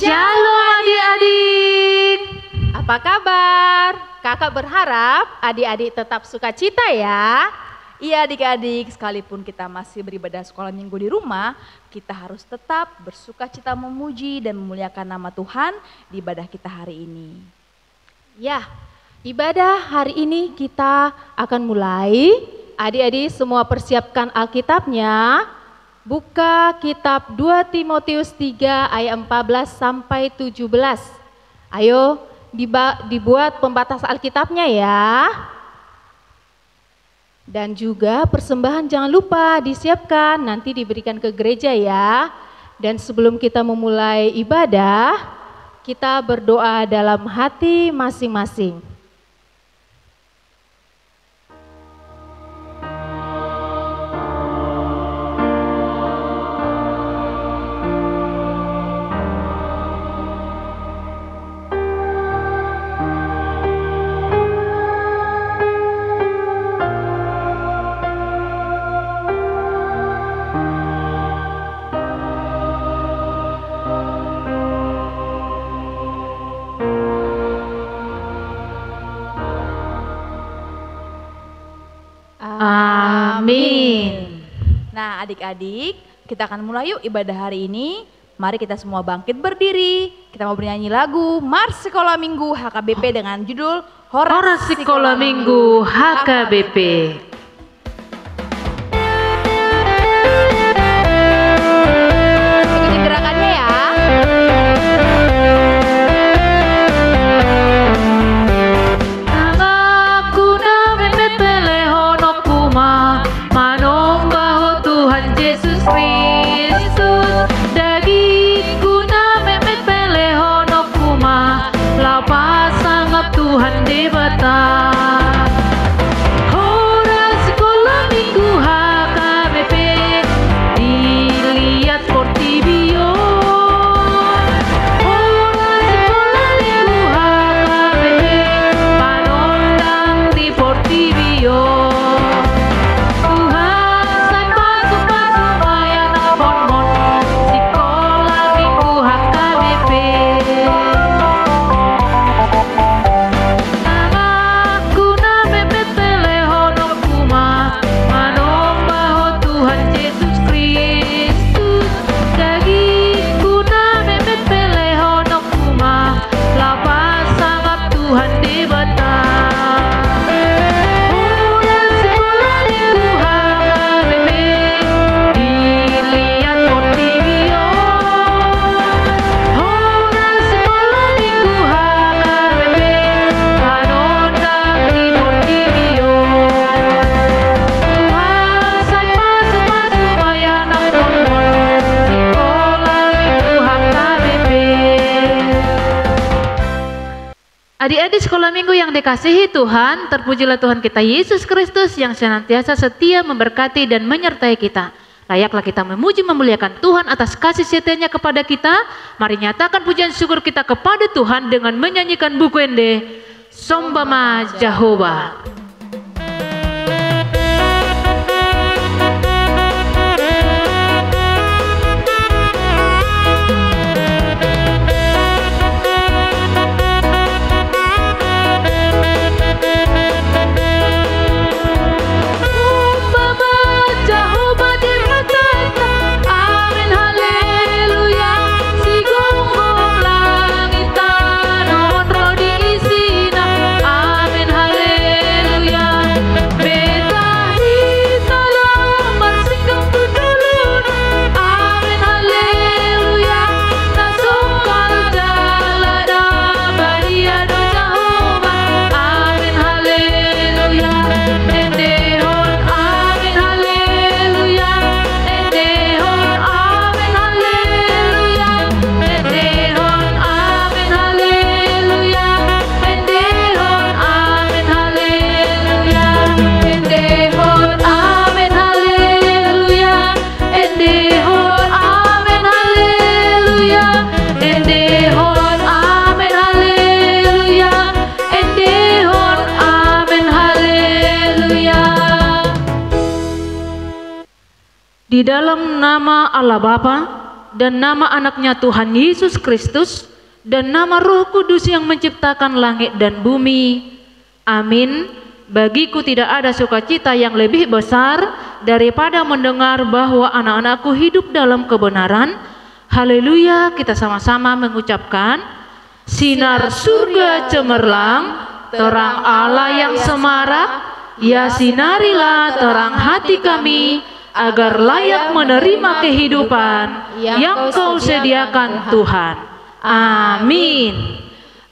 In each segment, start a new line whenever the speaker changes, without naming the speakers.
Shalom adik-adik. Apa kabar? Kakak berharap adik-adik tetap sukacita ya. Iya adik-adik, sekalipun kita masih beribadah sekolah minggu di rumah, kita harus tetap bersukacita memuji dan memuliakan nama Tuhan di ibadah kita hari ini. Ya, ibadah hari ini kita akan mulai. Adik-adik semua persiapkan Alkitabnya. Buka kitab 2 Timotius 3 ayat 14 sampai 17. Ayo dibuat pembatas Alkitabnya ya. Dan juga persembahan jangan lupa disiapkan, nanti diberikan ke gereja ya. Dan sebelum kita memulai ibadah, kita berdoa dalam hati masing-masing. Amin. Nah adik-adik, kita akan mulai yuk ibadah hari ini. Mari kita semua bangkit berdiri. Kita mau bernyanyi lagu Mars Sekolah Minggu HKBP dengan judul
Horas Sekolah Minggu HKBP.
Ikuti gerakannya ya.
Kristus dagingku na memet pelehono kuma lapa sangat Tuhan di bata. Horas sekolah minggu HKBP dilihat Portibio. Horas sekolah minggu HKBP panondang di Portibio. Adik-adik sekolah minggu yang dikasihi Tuhan, terpujilah Tuhan kita Yesus Kristus yang senantiasa setia memberkati dan menyertai kita. Layaklah kita memuji memuliakan Tuhan atas kasih setianya kepada kita. Mari nyatakan pujian syukur kita kepada Tuhan dengan menyanyikan buku ende Sombama Jehovah. Di dalam nama Allah Bapa dan nama anaknya Tuhan Yesus Kristus, dan nama Roh Kudus yang menciptakan langit dan bumi. Amin. Bagiku tidak ada sukacita yang lebih besar daripada mendengar bahwa anak-anakku hidup dalam kebenaran. Haleluya. Kita sama-sama mengucapkan, sinar surga cemerlang, terang Allah yang semarak, ya sinarilah terang hati kami, agar layak menerima kehidupan yang Kau sediakan Tuhan. Amin.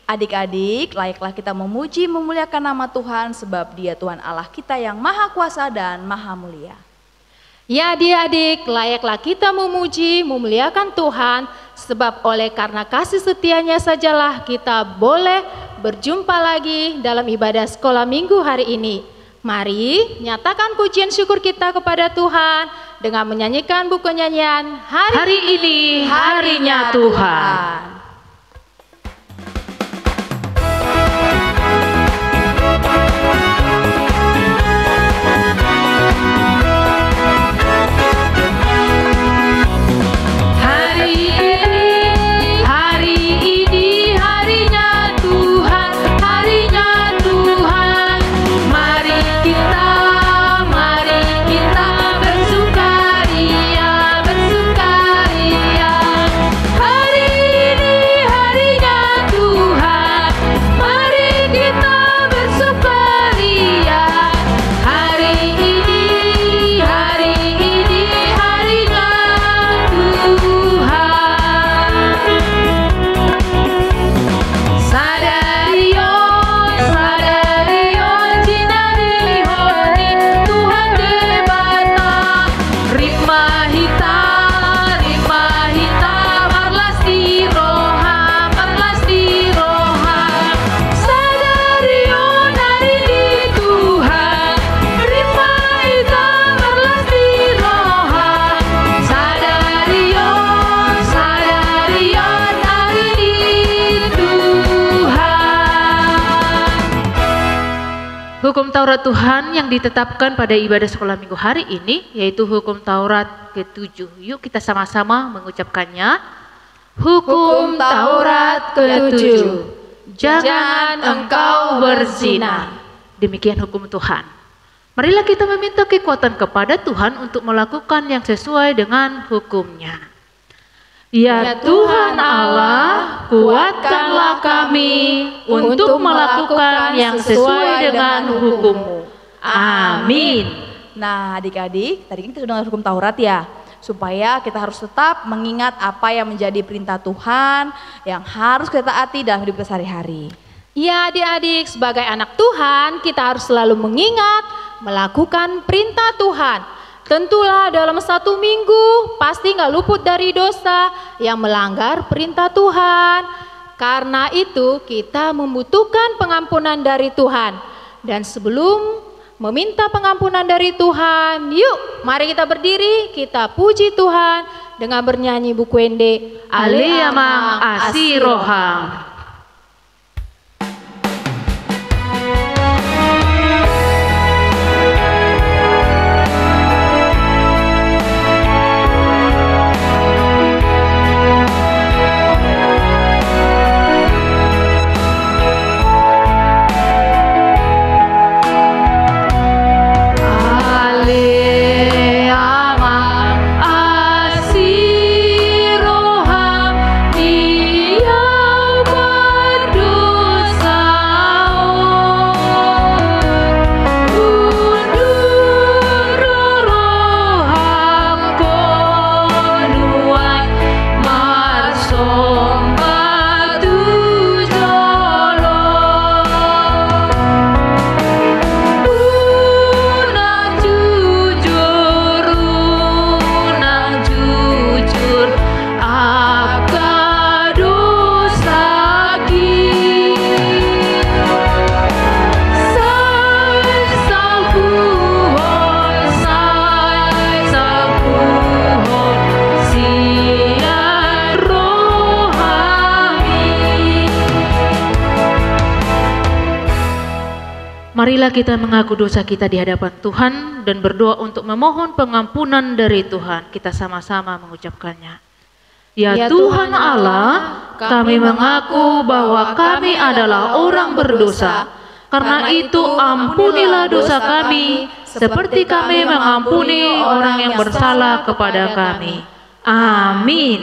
Adik-adik, layaklah kita memuji memuliakan nama Tuhan, sebab Dia Tuhan Allah kita yang maha kuasa dan maha mulia.
Ya adik-adik, layaklah kita memuji memuliakan Tuhan, sebab oleh karena kasih setianya sajalah kita boleh berjumpa lagi dalam ibadah sekolah minggu hari ini. Mari nyatakan pujian syukur kita kepada Tuhan dengan menyanyikan buku nyanyian
Hari ini harinya Tuhan. Hukum Taurat Tuhan yang ditetapkan pada ibadah sekolah minggu hari ini yaitu hukum Taurat ke-7. Yuk kita sama-sama mengucapkannya. Hukum Taurat ke-7. Jangan engkau berzina. Demikian hukum Tuhan. Marilah kita meminta kekuatan kepada Tuhan untuk melakukan yang sesuai dengan hukumnya. Ya Tuhan Allah, kuatkanlah kami untuk melakukan yang sesuai dengan hukum-Mu. Amin.
Nah adik-adik, tadi kan kita sudah dengar hukum Taurat ya, supaya kita harus tetap mengingat apa yang menjadi perintah Tuhan yang harus kita taati dalam hidup kita sehari-hari.
Ya adik-adik, sebagai anak Tuhan kita harus selalu mengingat, melakukan perintah Tuhan. Tentulah dalam satu minggu pasti nggak luput dari dosa yang melanggar perintah Tuhan. Karena itu kita membutuhkan pengampunan dari Tuhan. Dan sebelum meminta pengampunan dari Tuhan, yuk mari kita berdiri, kita puji Tuhan dengan bernyanyi buku ende
Aleyamang Asiroham. Marilah kita mengaku dosa kita di hadapan Tuhan dan berdoa untuk memohon pengampunan dari Tuhan. Kita sama-sama mengucapkannya. Ya Tuhan Allah, kami mengaku bahwa kami adalah orang berdosa. Karena itu ampunilah dosa kami, seperti kami mengampuni orang yang bersalah kepada kami. Amin.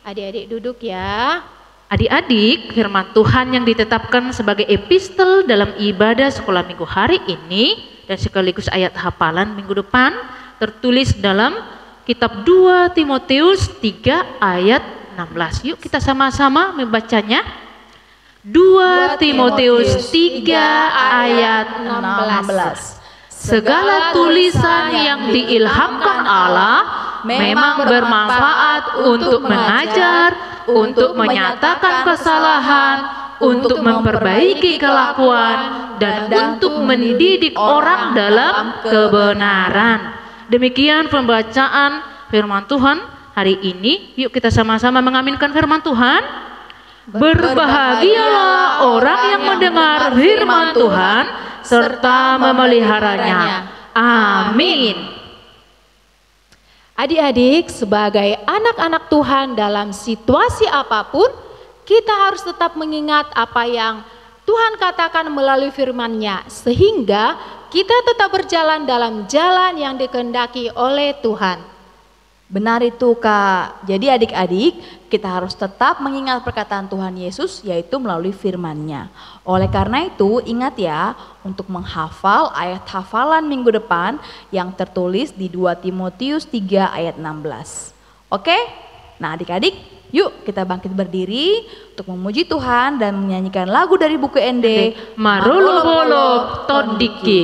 Adik-adik duduk ya.
Adik-adik, firman Tuhan yang ditetapkan sebagai epistel dalam ibadah sekolah minggu hari ini dan sekaligus ayat hafalan minggu depan tertulis dalam kitab 2 Timotius 3 ayat 16. Yuk kita sama-sama membacanya. 2 Timotius 3 ayat 16. Segala tulisan yang diilhamkan Allah memang bermanfaat untuk mengajar, untuk menyatakan kesalahan, untuk memperbaiki kelakuan, dan untuk mendidik orang dalam kebenaran. Demikian pembacaan firman Tuhan hari ini. Yuk kita sama-sama mengaminkan firman Tuhan. Berbahagialah orang yang mendengar firman Tuhan serta memeliharanya. Amin.
Adik-adik, sebagai anak-anak Tuhan dalam situasi apapun, kita harus tetap mengingat apa yang Tuhan katakan melalui firman-Nya, sehingga kita tetap berjalan dalam jalan yang dikehendaki oleh Tuhan.
Benar itu Kak. Jadi adik-adik, kita harus tetap mengingat perkataan Tuhan Yesus, yaitu melalui firman-Nya. Oleh karena itu, ingat ya untuk menghafal ayat hafalan minggu depan yang tertulis di 2 Timotius 3 ayat 16. Oke? Nah adik-adik, yuk kita bangkit berdiri untuk memuji Tuhan dan menyanyikan lagu dari buku ND
Marolobolo Todiki.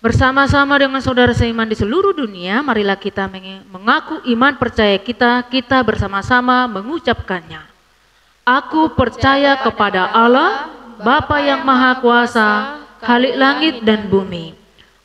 Bersama-sama dengan saudara seiman di seluruh dunia, marilah kita mengaku iman percaya kita bersama-sama mengucapkannya. Aku percaya kepada Allah, Bapa yang Maha Kuasa, Khalik langit dan bumi.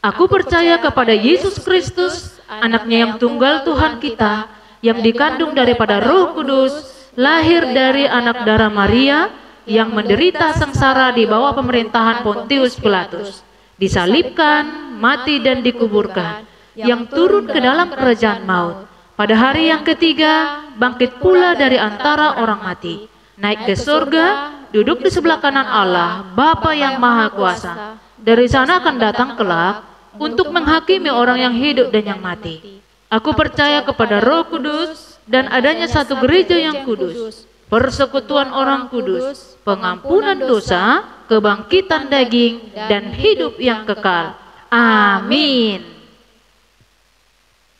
Aku percaya kepada Yesus Kristus, anaknya yang tunggal Tuhan kita, yang dikandung daripada Roh Kudus, lahir dari anak darah Maria, yang menderita sengsara di bawah pemerintahan Pontius Pilatus, disalibkan, mati dan dikuburkan, yang turun ke dalam kerajaan maut. Pada hari yang ketiga, bangkit pula dari antara orang mati, naik ke surga, duduk di sebelah kanan Allah, Bapa yang Maha Kuasa. Dari sana akan datang kelak untuk menghakimi orang yang hidup dan yang mati. Aku percaya kepada Roh Kudus dan adanya satu gereja yang kudus, persekutuan orang kudus, pengampunan dosa, kebangkitan daging, dan hidup yang kekal. Amin.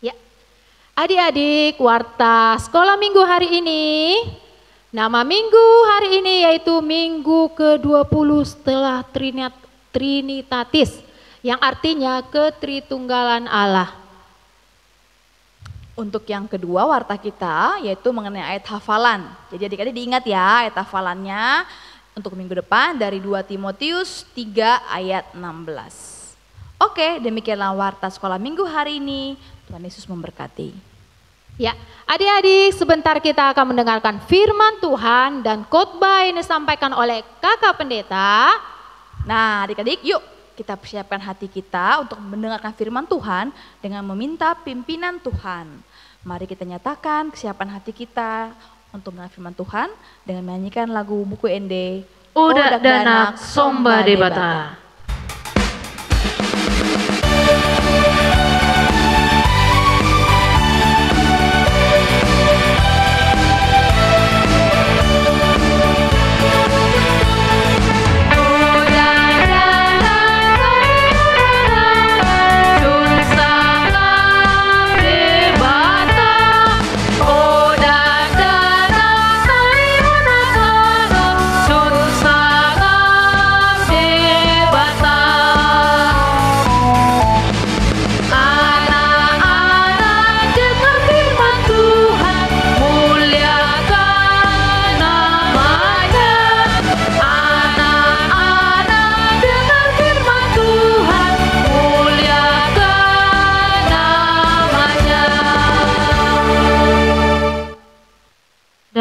Ya, adik-adik, warta sekolah minggu hari ini, nama minggu hari ini yaitu minggu ke-20 setelah Trinitatis, yang artinya ketritunggalan Allah.
Untuk yang kedua warta kita yaitu mengenai ayat hafalan. Jadi adik-adik diingat ya ayat hafalannya untuk minggu depan dari 2 Timotius 3 ayat 16. Oke, demikianlah warta sekolah minggu hari ini. Tuhan Yesus memberkati.
Ya, adik-adik, sebentar kita akan mendengarkan firman Tuhan dan khotbah yang disampaikan oleh Kakak Pendeta.
Nah, adik-adik, yuk kita persiapkan hati kita untuk mendengarkan firman Tuhan dengan meminta pimpinan Tuhan. Mari kita nyatakan kesiapan hati kita untuk mendengar firman Tuhan dengan menyanyikan lagu buku ND
Udak Danak Somba Debata.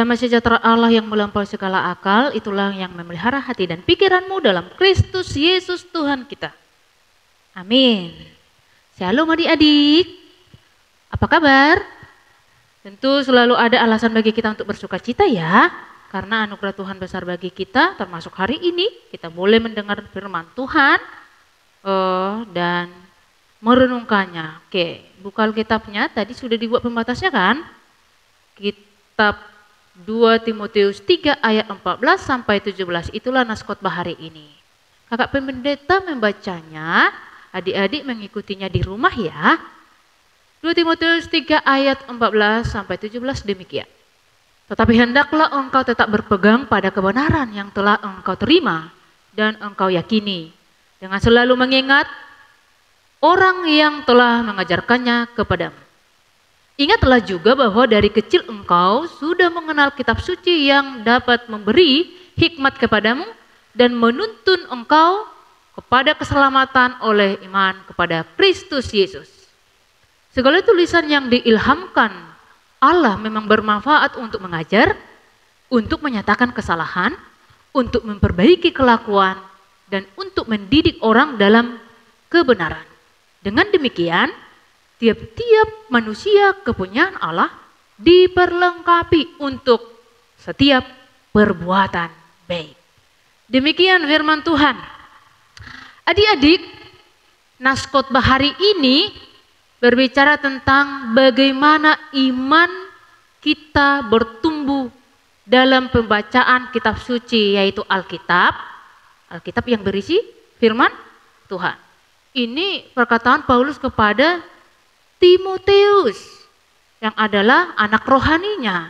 Damai sejahtera Allah yang melampaui segala akal, itulah yang memelihara hati dan pikiranmu dalam Kristus Yesus Tuhan kita. Amin. Shalom adik-adik. Apa kabar? Tentu selalu ada alasan bagi kita untuk bersuka cita ya. Karena anugerah Tuhan besar bagi kita, termasuk hari ini kita boleh mendengar firman Tuhan dan merenungkannya. Oke, buka Alkitabnya, tadi sudah dibuat pembatasnya kan? Kitab 2 Timotius 3 ayat 14 sampai 17, itulah nas khotbah hari ini. Kakak pendeta membacanya, adik-adik mengikutinya di rumah ya. 2 Timotius 3 ayat 14 sampai 17 demikian. Tetapi hendaklah engkau tetap berpegang pada kebenaran yang telah engkau terima dan engkau yakini, dengan selalu mengingat orang yang telah mengajarkannya kepadamu. Ingatlah juga bahwa dari kecil engkau sudah mengenal kitab suci yang dapat memberi hikmat kepadamu dan menuntun engkau kepada keselamatan oleh iman kepada Kristus Yesus. Segala tulisan yang diilhamkan Allah memang bermanfaat untuk mengajar, untuk menyatakan kesalahan, untuk memperbaiki kelakuan, dan untuk mendidik orang dalam kebenaran. Dengan demikian, tiap-tiap manusia kepunyaan Allah diperlengkapi untuk setiap perbuatan baik. Demikian firman Tuhan. Adik-adik, nas khotbah hari ini berbicara tentang bagaimana iman kita bertumbuh dalam pembacaan kitab suci, yaitu Alkitab. Alkitab yang berisi firman Tuhan. Ini perkataan Paulus kepada Timotius yang adalah anak rohaninya.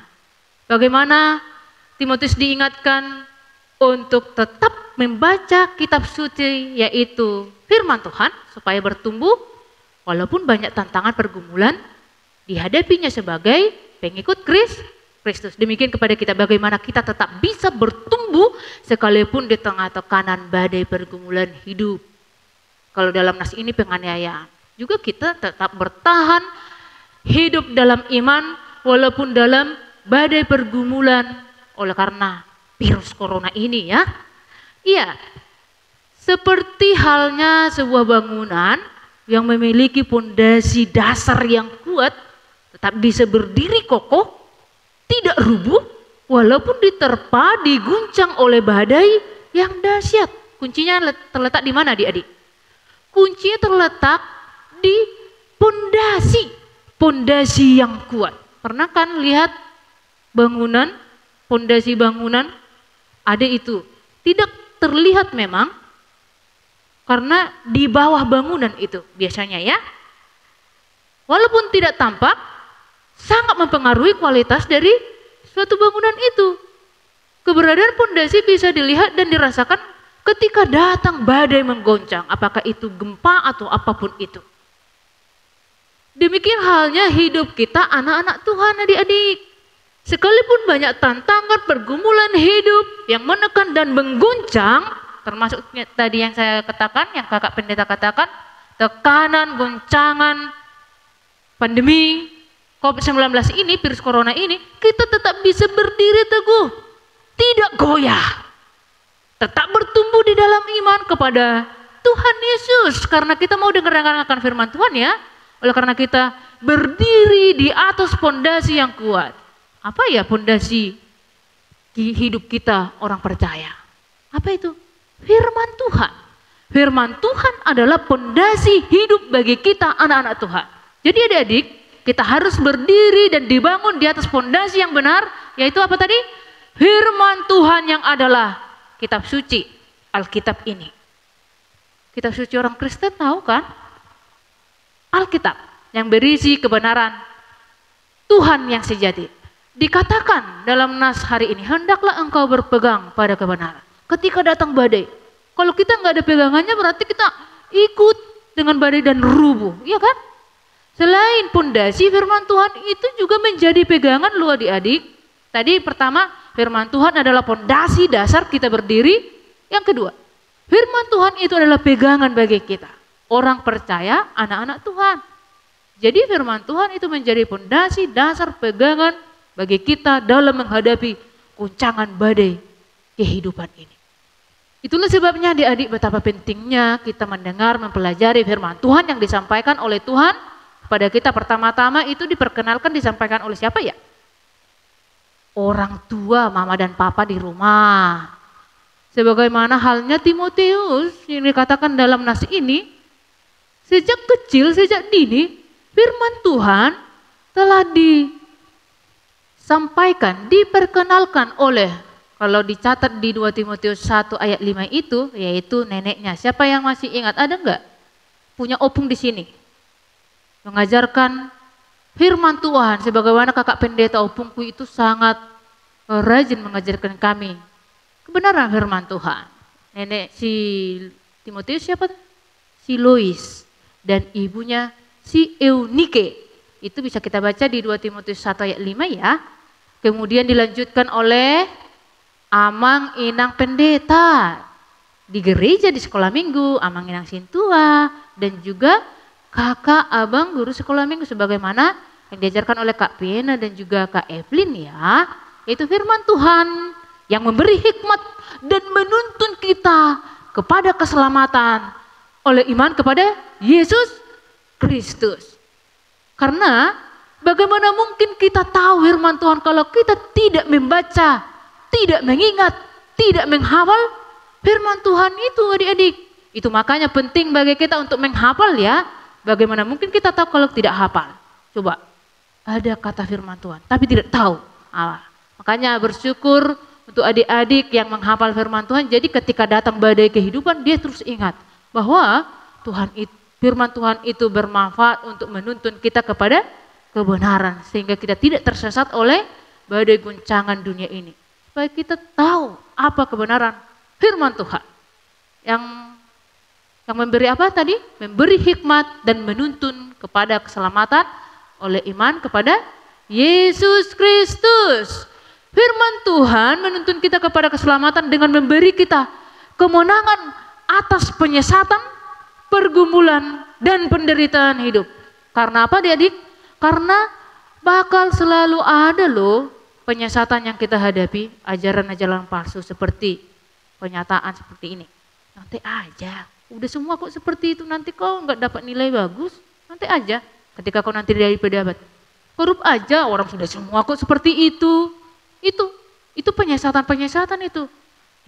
Bagaimana Timotius diingatkan untuk tetap membaca kitab suci, yaitu firman Tuhan, supaya bertumbuh walaupun banyak tantangan pergumulan dihadapinya sebagai pengikut Kristus. Demikian kepada kita, bagaimana kita tetap bisa bertumbuh sekalipun di tengah tekanan badai pergumulan hidup. Kalau dalam nas ini penganiayaan, juga kita tetap bertahan hidup dalam iman walaupun dalam badai pergumulan oleh karena virus corona ini ya. Iya, seperti halnya sebuah bangunan yang memiliki pondasi dasar yang kuat, tetap bisa berdiri kokoh, tidak rubuh walaupun diterpa, diguncang oleh badai yang dahsyat. Kuncinya terletak di mana adik-adik? Kuncinya terletak di pondasi yang kuat. Pernah kan lihat bangunan, pondasi bangunan ada itu, tidak terlihat memang karena di bawah bangunan itu biasanya ya, walaupun tidak tampak, sangat mempengaruhi kualitas dari suatu bangunan itu. Keberadaan pondasi bisa dilihat dan dirasakan ketika datang badai menggoncang, apakah itu gempa atau apapun itu. Demikian halnya hidup kita anak-anak Tuhan adik-adik. Sekalipun banyak tantangan pergumulan hidup yang menekan dan mengguncang, termasuk tadi yang saya katakan, yang kakak pendeta katakan, tekanan, goncangan, pandemi COVID-19 ini, virus corona ini, kita tetap bisa berdiri teguh, tidak goyah, tetap bertumbuh di dalam iman kepada Tuhan Yesus, karena kita mau dengarkan akan firman Tuhan ya. Oleh karena kita berdiri di atas pondasi yang kuat. Apa ya pondasi hidup kita orang percaya? Apa itu? Firman Tuhan. Firman Tuhan adalah pondasi hidup bagi kita anak-anak Tuhan. Jadi adik-adik, kita harus berdiri dan dibangun di atas pondasi yang benar, yaitu apa tadi? Firman Tuhan yang adalah kitab suci, Alkitab ini. Kitab suci orang Kristen tahu kan? Alkitab yang berisi kebenaran Tuhan yang sejati. Dikatakan dalam nas hari ini, hendaklah engkau berpegang pada kebenaran ketika datang badai. Kalau kita nggak ada pegangannya berarti kita ikut dengan badai dan rubuh, iya kan? Selain pondasi, firman Tuhan itu juga menjadi pegangan lu adik-adik. Tadi pertama, firman Tuhan adalah pondasi dasar kita berdiri. Yang kedua, firman Tuhan itu adalah pegangan bagi kita. Orang percaya, anak-anak Tuhan. Jadi firman Tuhan itu menjadi pondasi dasar pegangan bagi kita dalam menghadapi guncangan badai kehidupan ini. Itulah sebabnya adik-adik betapa pentingnya kita mendengar, mempelajari firman Tuhan yang disampaikan oleh Tuhan kepada kita. Pertama-tama itu diperkenalkan disampaikan oleh siapa ya? Orang tua, mama dan papa di rumah. Sebagaimana halnya Timotius yang dikatakan dalam nas ini, sejak kecil, sejak dini, firman Tuhan telah disampaikan, diperkenalkan oleh, kalau dicatat di 2 Timotius 1 ayat 5 itu, yaitu neneknya. Siapa yang masih ingat? Ada enggak? Punya opung di sini. Mengajarkan firman Tuhan, sebagaimana kakak pendeta opungku itu sangat rajin mengajarkan kami kebenaran firman Tuhan. Nenek si Timotius siapa? Si Lois. Dan ibunya si Eunike. Itu bisa kita baca di 2 Timotius 1 ayat 5 ya. Kemudian dilanjutkan oleh Amang Inang Pendeta di gereja di sekolah minggu, Amang Inang Sintua, dan juga kakak abang guru sekolah minggu sebagaimana yang diajarkan oleh Kak Piena dan juga Kak Evelyn ya. Itu firman Tuhan yang memberi hikmat dan menuntun kita kepada keselamatan oleh iman kepada Yesus Kristus. Karena bagaimana mungkin kita tahu firman Tuhan kalau kita tidak membaca, tidak mengingat, tidak menghafal firman Tuhan itu adik-adik. Itu makanya penting bagi kita untuk menghafal ya. Bagaimana mungkin kita tahu kalau tidak hafal? Coba, ada kata firman Tuhan tapi tidak tahu. Makanya bersyukur untuk adik-adik yang menghafal firman Tuhan. Jadi ketika datang badai kehidupan dia terus ingat bahwa firman Tuhan itu bermanfaat untuk menuntun kita kepada kebenaran. Sehingga kita tidak tersesat oleh badai guncangan dunia ini. Supaya kita tahu apa kebenaran firman Tuhan. Yang memberi apa tadi? Memberi hikmat dan menuntun kepada keselamatan oleh iman kepada Yesus Kristus. Firman Tuhan menuntun kita kepada keselamatan dengan memberi kita kemenangan atas penyesatan, pergumulan, dan penderitaan hidup. Karena apa adik-adik? Karena bakal selalu ada loh penyesatan yang kita hadapi, ajaran-ajaran palsu seperti penyataan seperti ini. Nanti aja, udah semua kok seperti itu, nanti kau nggak dapat nilai bagus, nanti aja. Ketika kau nanti dari pejabat, korup aja, orang sudah semua kok seperti itu. Itu penyesatan itu.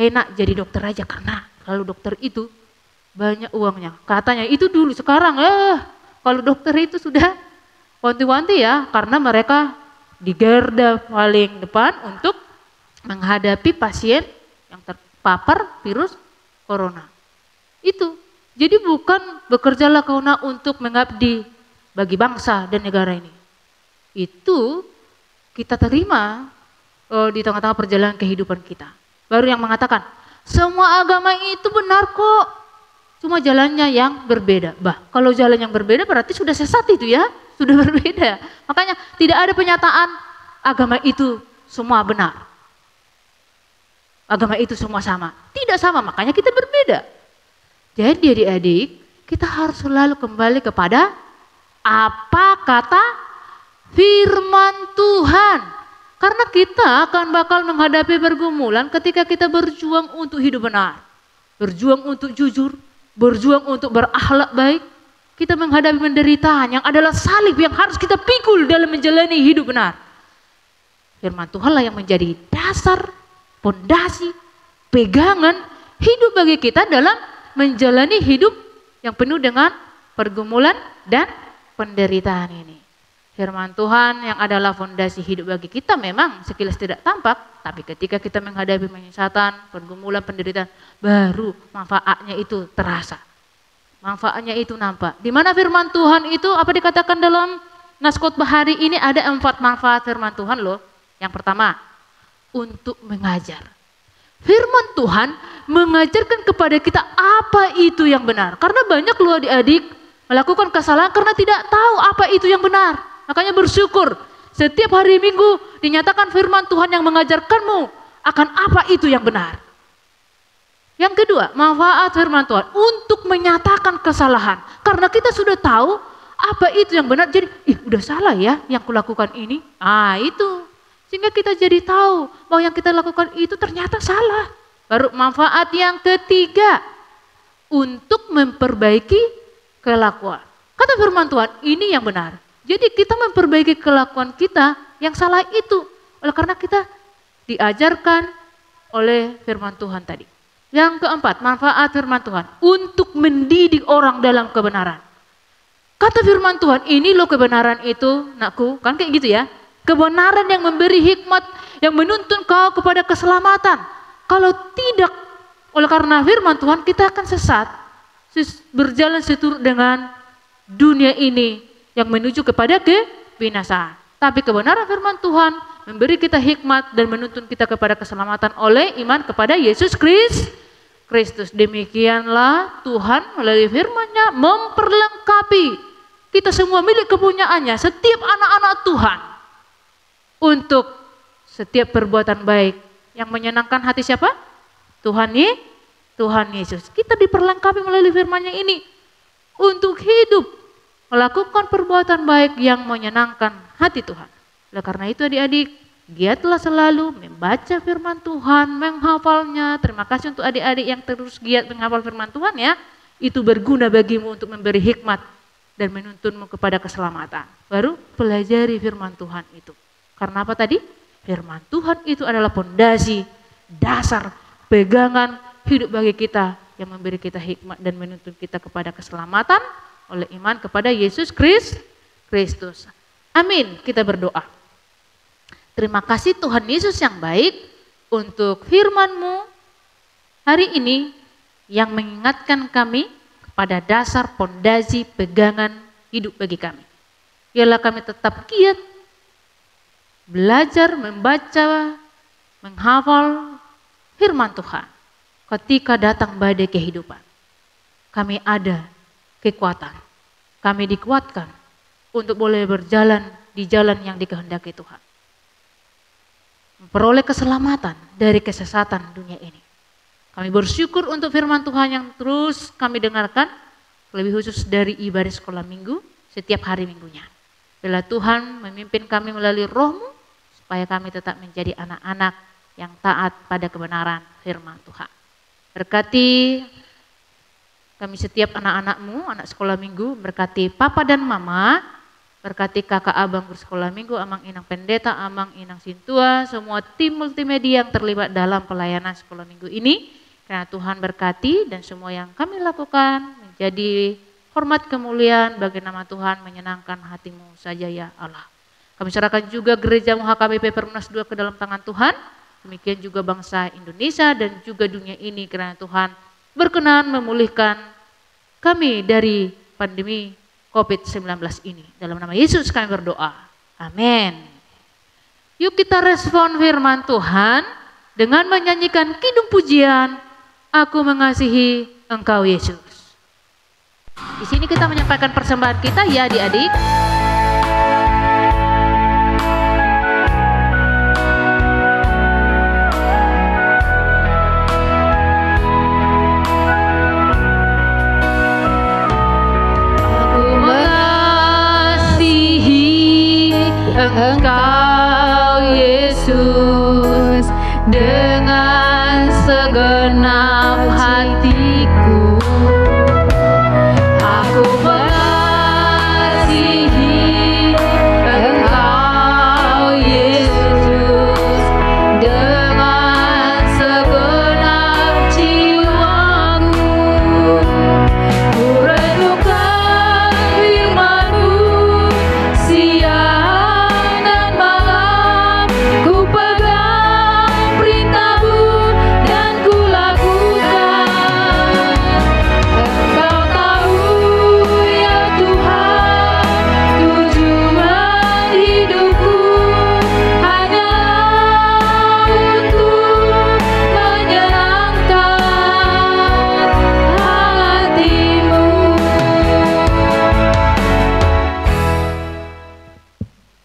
Enak jadi dokter aja karena kalau dokter itu banyak uangnya. Katanya itu dulu, sekarang kalau dokter itu sudah wanti-wanti ya, karena mereka di garda paling depan untuk menghadapi pasien yang terpapar virus corona. Itu. Jadi bukan bekerjalah kau untuk mengabdi bagi bangsa dan negara ini. Itu kita terima di tengah-tengah perjalanan kehidupan kita. Baru yang mengatakan, semua agama itu benar kok. Cuma jalannya yang berbeda. Kalau jalan yang berbeda berarti sudah sesat itu ya. Sudah berbeda. Makanya tidak ada penyataan agama itu semua benar. Agama itu semua sama. Tidak sama, makanya kita berbeda. Jadi adik-adik, kita harus selalu kembali kepada apa kata firman Tuhan. Karena kita akan bakal menghadapi pergumulan ketika kita berjuang untuk hidup benar. Berjuang untuk jujur, berjuang untuk berakhlak baik. Kita menghadapi penderitaan yang adalah salib yang harus kita pikul dalam menjalani hidup benar. Firman Tuhanlah yang menjadi dasar, pondasi, pegangan hidup bagi kita dalam menjalani hidup yang penuh dengan pergumulan dan penderitaan ini. Firman Tuhan yang adalah fondasi hidup bagi kita memang sekilas tidak tampak, tapi ketika kita menghadapi penyesatan, pergumulan, penderitaan, baru manfaatnya itu terasa. Manfaatnya itu nampak. Di mana firman Tuhan itu apa dikatakan dalam nas khotbah hari ini ada 4 manfaat firman Tuhan loh. Yang pertama, untuk mengajar. Firman Tuhan mengajarkan kepada kita apa itu yang benar. Karena banyak loh adik-adik melakukan kesalahan karena tidak tahu apa itu yang benar. Makanya bersyukur setiap hari Minggu dinyatakan firman Tuhan yang mengajarkanmu akan apa itu yang benar. Yang kedua, manfaat firman Tuhan untuk menyatakan kesalahan. Karena kita sudah tahu apa itu yang benar, jadi udah salah ya yang kulakukan ini. Itu Sehingga kita jadi tahu bahwa yang kita lakukan itu ternyata salah. Baru manfaat yang ketiga, untuk memperbaiki kelakuan. Kata firman Tuhan, ini yang benar. Jadi kita memperbaiki kelakuan kita yang salah itu. Oleh karena kita diajarkan oleh firman Tuhan tadi. Yang keempat, manfaat firman Tuhan untuk mendidik orang dalam kebenaran. Kata firman Tuhan, ini loh kebenaran itu, nakku, kan kayak gitu ya. Kebenaran yang memberi hikmat, yang menuntun kau kepada keselamatan. Kalau tidak, oleh karena firman Tuhan, kita akan sesat, berjalan seturut dengan dunia ini yang menuju kepada kebinasaan. Tapi kebenaran firman Tuhan memberi kita hikmat dan menuntun kita kepada keselamatan oleh iman kepada Yesus Kristus. Demikianlah Tuhan melalui firman-Nya memperlengkapi kita semua milik kepunyaannya, setiap anak-anak Tuhan, untuk setiap perbuatan baik yang menyenangkan hati siapa? Tuhan Yesus. Kita diperlengkapi melalui firman-Nya ini untuk hidup, melakukan perbuatan baik yang menyenangkan hati Tuhan. Oleh karena itu adik-adik, giatlah selalu membaca firman Tuhan, menghafalnya. Terima kasih untuk adik-adik yang terus giat menghafal firman Tuhan ya. Itu berguna bagimu untuk memberi hikmat dan menuntunmu kepada keselamatan. Baru pelajari firman Tuhan itu. Karena apa tadi? Firman Tuhan itu adalah pondasi, dasar, pegangan hidup bagi kita yang memberi kita hikmat dan menuntun kita kepada keselamatan oleh iman kepada Yesus Kristus. Amin. Kita berdoa. Terima kasih Tuhan Yesus yang baik untuk firman-Mu hari ini yang mengingatkan kami kepada dasar pondasi pegangan hidup bagi kami. Biarlah kami tetap giat belajar, membaca, menghafal firman Tuhan. Ketika datang badai kehidupan, kami ada kekuatan. Kami dikuatkan untuk boleh berjalan di jalan yang dikehendaki Tuhan. Memperoleh keselamatan dari kesesatan dunia ini. Kami bersyukur untuk firman Tuhan yang terus kami dengarkan, lebih khusus dari ibadah sekolah minggu setiap hari minggunya. Bila Tuhan memimpin kami melalui Roh-Mu, supaya kami tetap menjadi anak-anak yang taat pada kebenaran firman Tuhan. Berkati kami setiap anak-anak-Mu, anak sekolah minggu, berkati Papa dan Mama, berkati kakak abang bersekolah minggu, Amang Inang Pendeta, Amang Inang Sintua, semua tim multimedia yang terlibat dalam pelayanan sekolah minggu ini. Karena Tuhan berkati dan semua yang kami lakukan menjadi hormat kemuliaan bagi nama Tuhan, menyenangkan hati-Mu saja ya Allah. Kami serahkan juga gereja HKBP Perumnas 2 ke dalam tangan Tuhan. Demikian juga bangsa Indonesia dan juga dunia ini, karena Tuhan berkenan memulihkan kami dari pandemi COVID-19 ini. Dalam nama Yesus kami berdoa. Amin. Yuk kita respon firman Tuhan dengan menyanyikan kidung pujian, Aku Mengasihi Engkau Yesus. Di sini kita menyampaikan persembahan kita ya adik-adik. Engkau Yesus dengan segenap hatiku, aku mengasihi Engkau Yesus dengan segenap jiwaku. Ku renungkan firman-Mu siang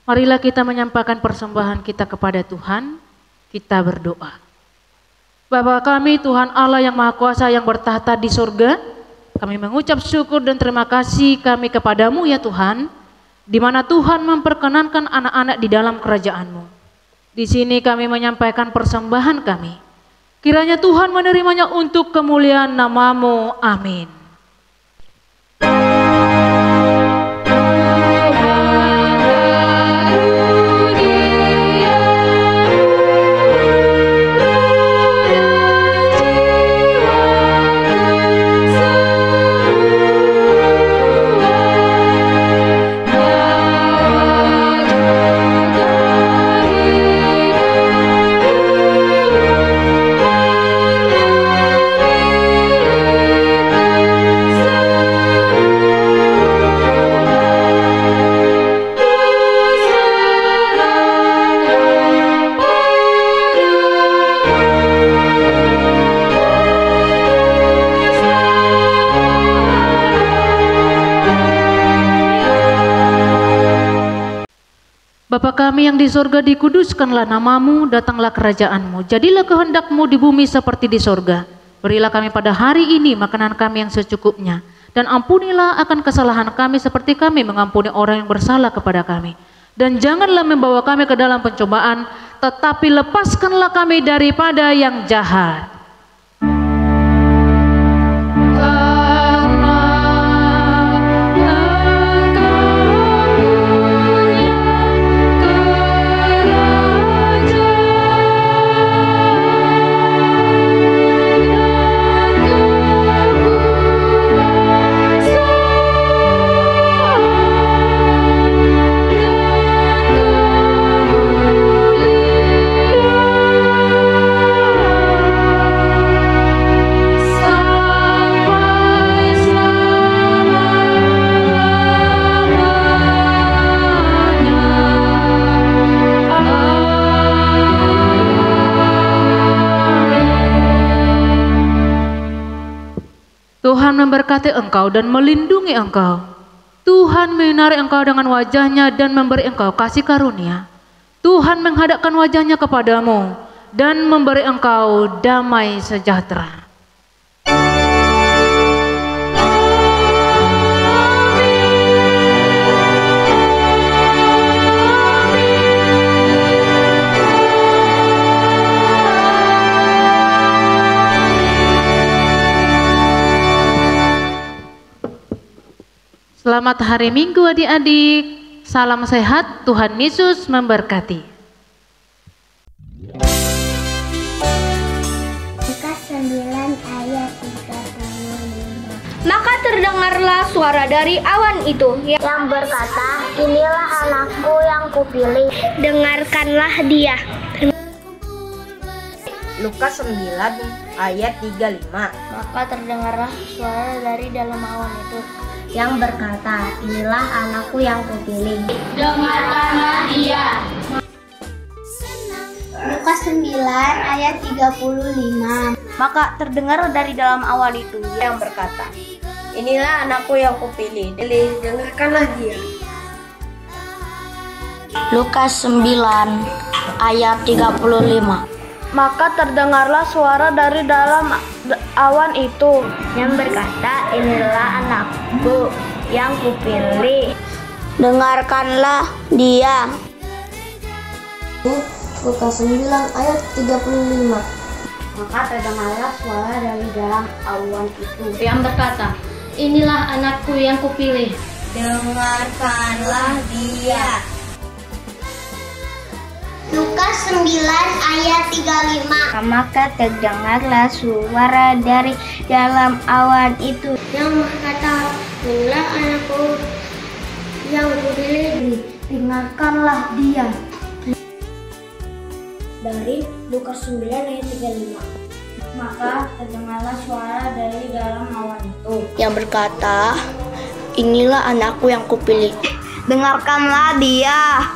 marilah kita menyampaikan persembahan kita kepada Tuhan, kita berdoa. Bapa kami Tuhan Allah yang Maha Kuasa yang bertahta di surga, kami mengucap syukur dan terima kasih kami kepadamu ya Tuhan, di mana Tuhan memperkenankan anak-anak di dalam kerajaan-Mu. Di sini kami menyampaikan persembahan kami. Kiranya Tuhan menerimanya untuk kemuliaan nama-Mu. Amin. Bapa kami yang di sorga, dikuduskanlah nama-Mu, datanglah kerajaan-Mu, jadilah kehendak-Mu di bumi seperti di sorga. Berilah kami pada hari ini makanan kami yang secukupnya, dan ampunilah akan kesalahan kami seperti kami mengampuni orang yang bersalah kepada kami. Dan janganlah membawa kami ke dalam pencobaan, tetapi lepaskanlah kami daripada yang jahat. Tuhan memberkati engkau dan melindungi engkau. Tuhan menyinari engkau dengan wajah-Nya dan memberi engkau kasih karunia. Tuhan menghadapkan wajah-Nya kepadamu dan memberi engkau damai sejahtera. Selamat hari Minggu adik-adik. Salam sehat, Tuhan Yesus memberkati.
Lukas 9 ayat 35. Maka terdengarlah suara dari awan itu yang berkata, inilah anakku yang kupilih, dengarkanlah dia.
Lukas 9 ayat 35.
Maka terdengarlah suara dari dalam awan itu yang berkata, inilah anakku yang kupilih, dengarkanlah dia. Lukas 9 ayat 35.
Maka terdengar dari dalam awan itu yang berkata, inilah anakku yang kupilih, dengarkanlah dia.
Lukas 9 ayat 35. Maka terdengarlah suara dari dalam awan itu yang berkata, inilah anakku yang kupilih, dengarkanlah dia. Lukas 9 ayat 35. Maka terdengarlah suara dari dalam awan itu yang berkata, inilah anakku yang kupilih, dengarkanlah dia. Lukas 9 ayat 35. Maka terdengarlah suara dari dalam awan itu yang berkata, inilah anakku yang kupilih, dengarkanlah dia. Dari Lukas 9 ayat 35. Maka terdengarlah suara dari dalam awan itu yang berkata, inilah anakku yang kupilih, dengarkanlah dia.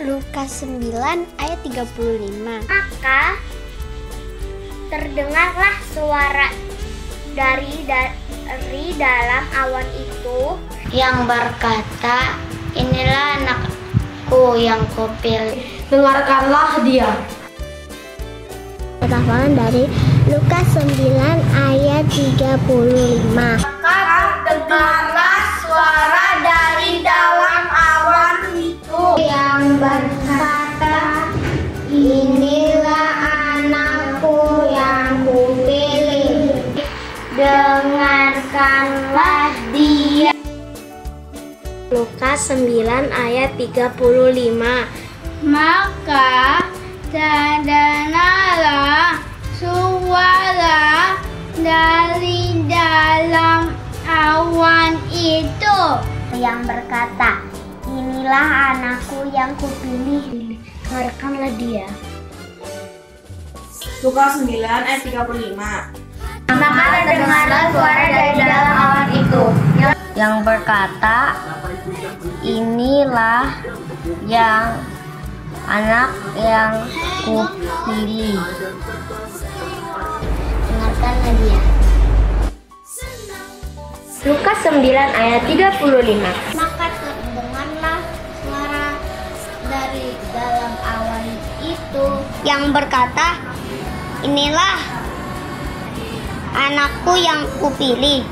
Lukas 9 ayat 35. Maka terdengarlah suara dari dalam awan itu yang berkata, inilah anakku yang kupilih, dengarkanlah dia. Hafalan dari Lukas 9 ayat 35. Maka terdengarlah suara dari dalam awan itu yang berkata, Lukas 9 ayat 35. Maka terdengarlah suara dari dalam awan itu yang berkata, inilah anakku yang kupilih, dengarkanlah dia.
Lukas 9 ayat 35.
Maka terdengarlah suara dari dalam awan itu
Yang berkata, inilah yang anak yang kupilih.
dengarkanlah dia.
Lukas 9 ayat 35.
Maka terdengarlah suara dari dalam awan itu yang berkata, inilah anakku yang kupilih,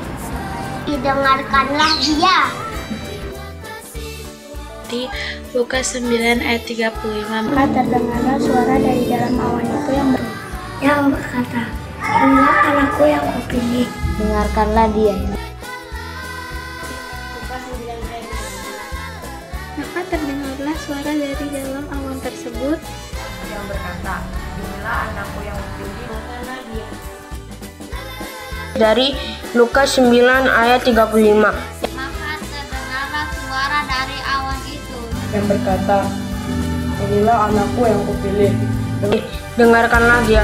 didengarkanlah dia.
Di Lukas 9 ayat 35.
Maka terdengarlah suara dari dalam awan itu yang berkata, inilah anakku yang kupilih,
Dengarkanlah dia.
Maka terdengarlah suara dari dalam awan tersebut
Yang berkata, inilah anakku yang kupilih. Dengarkanlah dia. Dari Lukas 9 ayat 35.
Maka terdengarlah suara dari awan itu
Yang berkata, inilah anakku yang kupilih. Dengarkanlah dia.